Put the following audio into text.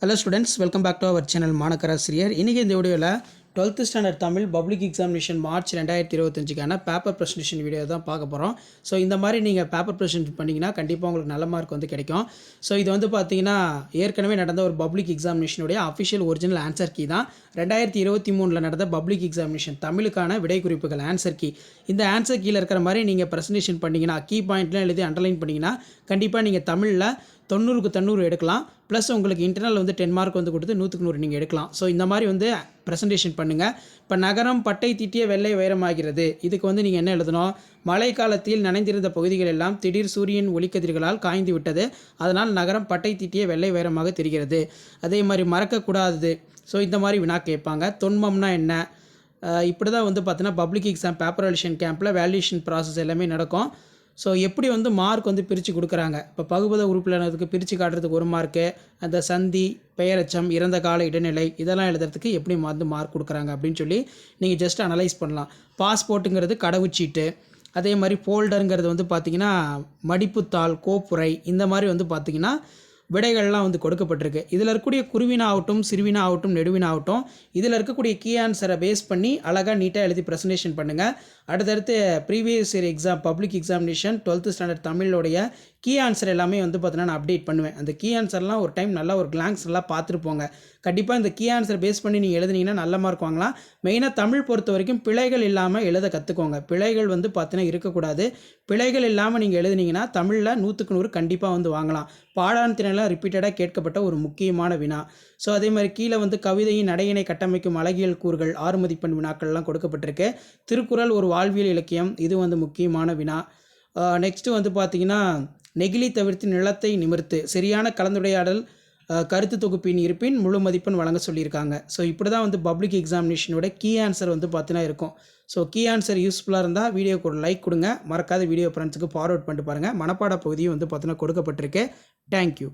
Hello students, welcome back to our channel மாணக்கராசிரியர். இன்னைக்கு இந்த வீடியோவில் 12th standard Tamil public examination March 2025க்கான பேப்பர் ப்ரெசன்டேஷன் வீடியோ தான் பார்க்க போகிறோம். ஸோ இந்த மாதிரி நீங்கள் பேப்பர் ப்ரெசன்ட் பண்ணிங்கன்னா கண்டிப்பாக உங்களுக்கு நல்ல மார்க் வந்து கிடைக்கும். ஸோ இது வந்து பார்த்தீங்கன்னா ஏற்கனவே நடந்த ஒரு பப்ளிக் எக்ஸாமினேஷனுடைய அஃபிஷியல் ஒரிஜினல் ஆன்சர் கீ தான். 2023 நடந்த பப்ளிக் எக்ஸாமினேஷன் தமிழுக்கான விடை குறிப்புகள் ஆன்சர் கீ. இந்த ஆன்சர் கீழே இருக்கிற மாதிரி நீங்கள் ப்ரெசன்டேஷன் பண்ணிங்கன்னா கீ பாயிண்ட்லாம் எழுதி அண்டர்லைன் பண்ணிங்கன்னா கண்டிப்பாக நீங்கள் தமிழில் 90க்கு 90 எடுக்கலாம். ப்ளஸ் உங்களுக்கு இன்டர்னல் வந்து 10 மார்க் வந்து கொடுத்து 100க்கு 100 நீங்கள் எடுக்கலாம். ஸோ இந்த மாதிரி வந்து ப்ரெசன்டேஷன் பண்ணுங்கள். இப்போ நகரம் பட்டை தீட்டிய வெள்ளை உயரமாகிறது. இதுக்கு வந்து நீங்கள் என்ன எழுதணும்? மழை காலத்தில் நனைந்திருந்த பகுதிகள் எல்லாம் திடீர் சூரியன் ஒளிக்கதிர்களால் காய்ந்து விட்டது. அதனால் நகரம் பட்டை தீட்டிய வெள்ளை உயரமாக தெரிகிறது. அதே மாதிரி மறக்கக்கூடாது. ஸோ இந்த மாதிரி வினா கேட்பாங்க. தொன்மம்னா என்ன? இப்படி தான் வந்து பார்த்தீங்கன்னா பப்ளிக் எக்ஸாம் பேப்பர் வேல்யூஷன் கேம்பில் வேல்யூஷன் ப்ராசஸ் எல்லாமே நடக்கும். ஸோ எப்படி வந்து மார்க் வந்து பிரித்து கொடுக்குறாங்க? இப்போ பகுபத உறுப்பினருக்கு பிரித்து காட்டுறதுக்கு 1 மார்க்கு, அந்த சந்தி, பெயரச்சம், இறந்த கால இடைநிலை இதெல்லாம் எழுதுறதுக்கு எப்படி வந்து மார்க் கொடுக்குறாங்க அப்படின்னு சொல்லி நீங்கள் ஜஸ்ட் அனலைஸ் பண்ணலாம். பாஸ்போர்ட்டுங்கிறது கடவுச்சீட்டு, அதே மாதிரி ஃபோல்டருங்கிறது வந்து பார்த்திங்கன்னா மடிப்புத்தாள், கோப்புரை, இந்த மாதிரி வந்து பார்த்திங்கன்னா விடைகள்லாம் வந்து கொடுக்கப்பட்டிருக்கு. இதில் இருக்கக்கூடிய குருவினா ஆகட்டும், சிறுவினா ஆகட்டும், நெடுவினா ஆகட்டும், இதில் இருக்கக்கூடிய கீ ஆன்சரை பேஸ் பண்ணி அழகாக நீட்டாக எழுதி ப்ரெசன்டேஷன் பண்ணுங்கள். அடுத்தடுத்து previous year exam public examination 12th standard தமிழோடைய கீ ஆன்சர் எல்லாமே வந்து பார்த்தீங்கன்னா நான் அப்டேட் பண்ணுவேன். அந்த கீ ஆன்சர்லாம் ஒரு டைம் நல்லா ஒரு கிளான்ஸ் நல்லா பார்த்துட்டு போங்க. கண்டிப்பாக இந்த கீ ஆன்சர் பேஸ் பண்ணி நீங்கள் எழுதுனீங்கன்னா நல்ல மார்க் வாங்கலாம். மெயினாக தமிழ் பொறுத்த வரைக்கும் பிழைகள் இல்லாமல் எழுத கற்றுக்கோங்க. பிழைகள் வந்து பார்த்தீங்கன்னா இருக்கக்கூடாது. பிழைகள் இல்லாமல் நீங்கள் எழுதுனீங்கன்னா தமிழில் 100க்கு 100 கண்டிப்பாக வந்து வாங்கலாம். பாடாணத்தினெல்லாம் ரிப்பீட்டடாக கேட்கப்பட்ட ஒரு முக்கியமான வினா. ஸோ அதே மாதிரி கீழே வந்து கவிதையின் நடையினை கட்டமைக்கும் அழகியல் கூறுகள் 6 மதிப்பெண் வினாக்கள்லாம் கொடுக்கப்பட்டிருக்கு. திருக்குறள் ஒரு வாழ்வியல் இலக்கியம், இது வந்து முக்கியமான வினா. நெக்ஸ்ட்டு வந்து பார்த்திங்கன்னா நெகிழி தவிர்த்து நிலத்தை நிமிர்த்து, சரியான கலந்துரையாடல் கருத்து தொகுப்பின் இருப்பின் முழு மதிப்பெண் வழங்க சொல்லியிருக்காங்க. ஸோ இப்படி தான் வந்து பப்ளிக் எக்ஸாமினேஷனோட கீ ஆன்சர் வந்து பார்த்தீங்கன்னா இருக்கும். ஸோ கீ ஆன்சர் யூஸ்ஃபுல்லாக இருந்தால் வீடியோக்கு ஒரு லைக் கொடுங்க. மறக்காத வீடியோ ஃப்ரெண்ட்ஸுக்கு ஃபார்வர்ட் பண்ணிட்டு பாருங்கள். மனப்பாட பகுதியும் வந்து பார்த்தீங்கன்னா கொடுக்கப்பட்டிருக்கு. தேங்க்யூ.